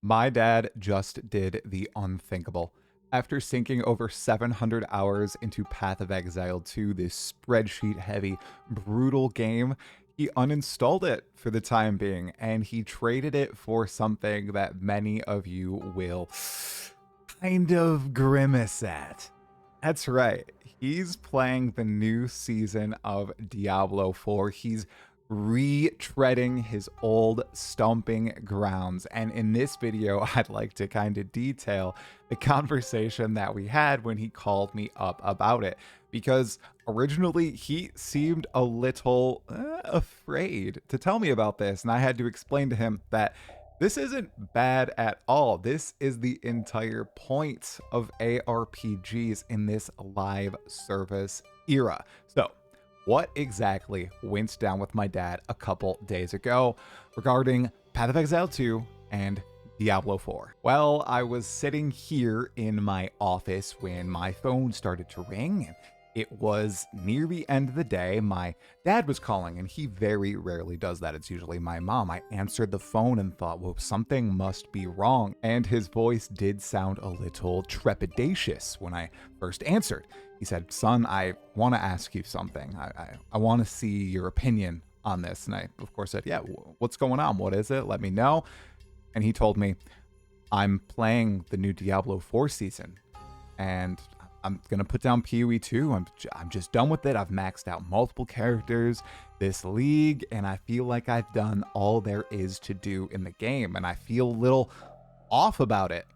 My dad just did the unthinkable. After sinking over 700 hours into Path of Exile 2, this spreadsheet heavy, brutal game, he uninstalled it for the time being and he traded it for something that many of you will kind of grimace at. That's right. He's playing the new season of Diablo 4. He's retreading his old stomping grounds. And in this video, I'd like to kind of detail the conversation that we had when he called me up about it. Because originally he seemed a little afraid to tell me about this. And I had to explain to him that this isn't bad at all. This is the entire point of ARPGs in this live service era. So, what exactly went down with my dad a couple days ago regarding Path of Exile 2 and Diablo 4? Well, I was sitting here in my office when my phone started to ring. It was near the end of the day. My dad was calling, and he very rarely does that. It's usually my mom. I answered the phone and thought, well, something must be wrong. And his voice did sound a little trepidatious when I first answered. He said, son, I want to ask you something. I want to see your opinion on this. And I, of course, said, yeah, what's going on? What is it? Let me know. And he told me, I'm playing the new Diablo 4 season, and I'm going to put down PoE 2. I'm just done with it. I've maxed out multiple characters this league, and I feel like I've done all there is to do in the game, and I feel a little off about it.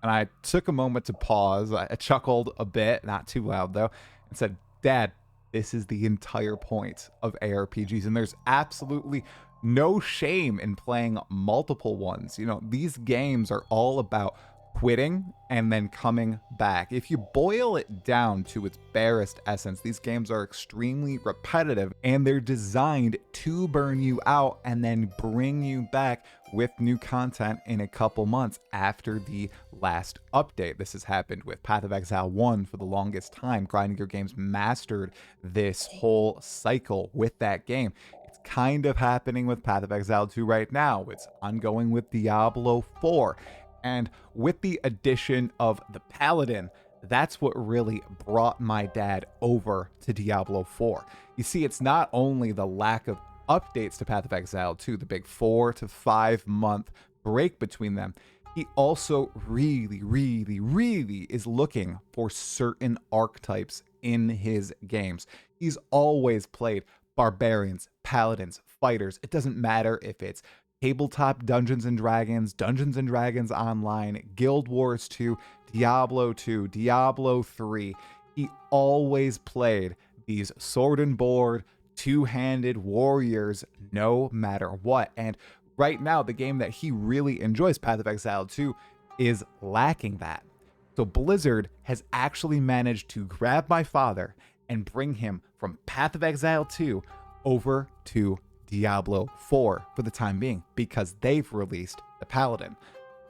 And I took a moment to pause. I chuckled a bit, not too loud though, and said, Dad, this is the entire point of ARPGs, and there's absolutely no shame in playing multiple ones. You know, these games are all about quitting and then coming back. If you boil it down to its barest essence, these games are extremely repetitive and they're designed to burn you out and then bring you back with new content in a couple months after the last update. This has happened with Path of Exile 1 for the longest time. Grinding Your Games mastered this whole cycle with that game. It's kind of happening with Path of Exile 2 right now. It's ongoing with Diablo 4. And with the addition of the Paladin, that's what really brought my dad over to Diablo 4. You see, it's not only the lack of updates to Path of Exile 2, the big 4 to 5 month break between them. He also really is looking for certain archetypes in his games. He's always played barbarians, paladins, fighters. It doesn't matter if it's tabletop Dungeons and Dragons Online, Guild Wars 2, Diablo 2, Diablo 3. He always played these sword and board, two-handed warriors no matter what. And right now, the game that he really enjoys, Path of Exile 2, is lacking that. So Blizzard has actually managed to grab my father and bring him from Path of Exile 2 over to Diablo 4 for the time being, because they've released the Paladin.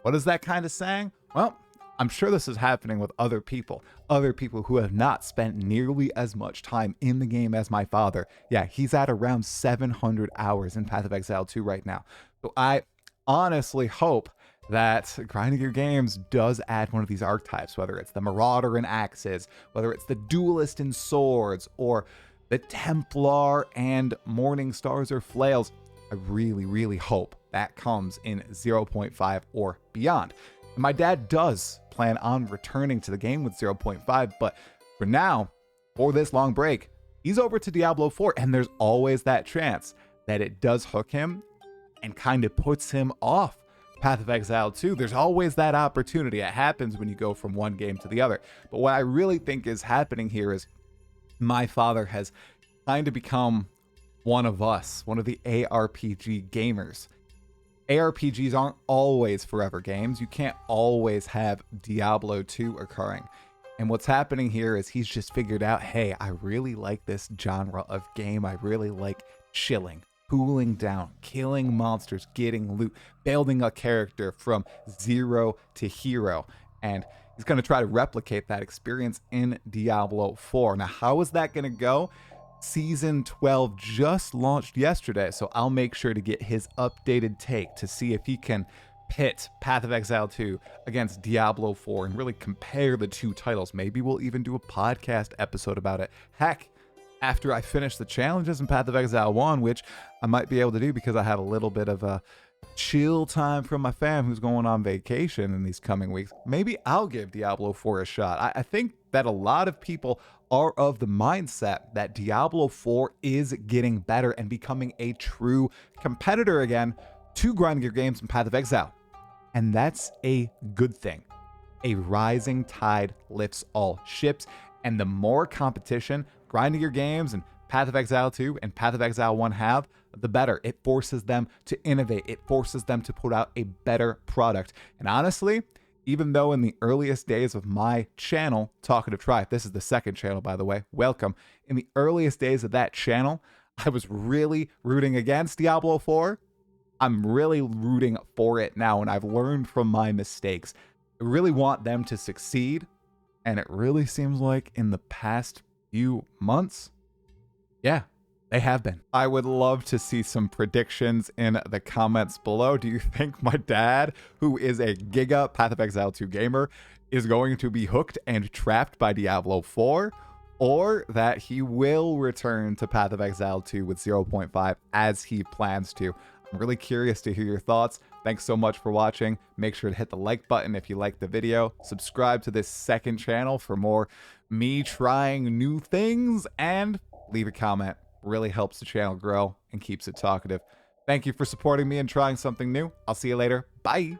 What is that kind of saying? Well, I'm sure this is happening with other people who have not spent nearly as much time in the game as my father. Yeah, he's at around 700 hours in Path of Exile 2 right now. So I honestly hope that Grinding Your Games does add one of these archetypes, whether it's the Marauder and axes, whether it's the Duelist and swords, or the Templar and Morning Stars or flails. I really hope that comes in 0.5 or beyond. And my dad does plan on returning to the game with 0.5, but for now, for this long break, he's over to Diablo 4, and there's always that chance that it does hook him and kind of puts him off Path of Exile 2. There's always that opportunity. It happens when you go from one game to the other. But what I really think is happening here is my father has kind of become one of us, one of the ARPG gamers. ARPGs aren't always forever games. You can't always have Diablo 2 occurring. And what's happening here is he's just figured out, hey, I really like this genre of game. I really like chilling, cooling down, killing monsters, getting loot, building a character from zero to hero. And he's going to try to replicate that experience in Diablo 4. Now, how is that going to go? Season 12 just launched yesterday, so I'll make sure to get his updated take to see if he can pit Path of Exile 2 against Diablo 4 and really compare the two titles. Maybe we'll even do a podcast episode about it. Heck, after I finish the challenges in Path of Exile 1, which I might be able to do because I have a little bit of a chill time from my fam who's going on vacation in these coming weeks, maybe I'll give Diablo 4 a shot. I think that a lot of people are of the mindset that Diablo 4 is getting better and becoming a true competitor again to grinding your games in Path of Exile. And that's a good thing. A rising tide lifts all ships, and the more competition grinding your games and Path of Exile 2 and Path of Exile 1 have, the better. It forces them to innovate. It forces them to put out a better product. And honestly, even though in the earliest days of my channel, Talkative Tribe, this is the second channel, by the way, welcome. In the earliest days of that channel, I was really rooting against Diablo 4. I'm really rooting for it now, and I've learned from my mistakes. I really want them to succeed, and it really seems like in the past few months, yeah, they have been. I would love to see some predictions in the comments below. Do you think my dad, who is a Giga Path of Exile 2 gamer, is going to be hooked and trapped by Diablo 4? Or that he will return to Path of Exile 2 with 0.5 as he plans to? I'm really curious to hear your thoughts. Thanks so much for watching. Make sure to hit the like button if you liked the video. Subscribe to this second channel for more me trying new things, and leave a comment. Really helps the channel grow and keeps it talkative. Thank you for supporting me and trying something new. I'll see you later. Bye.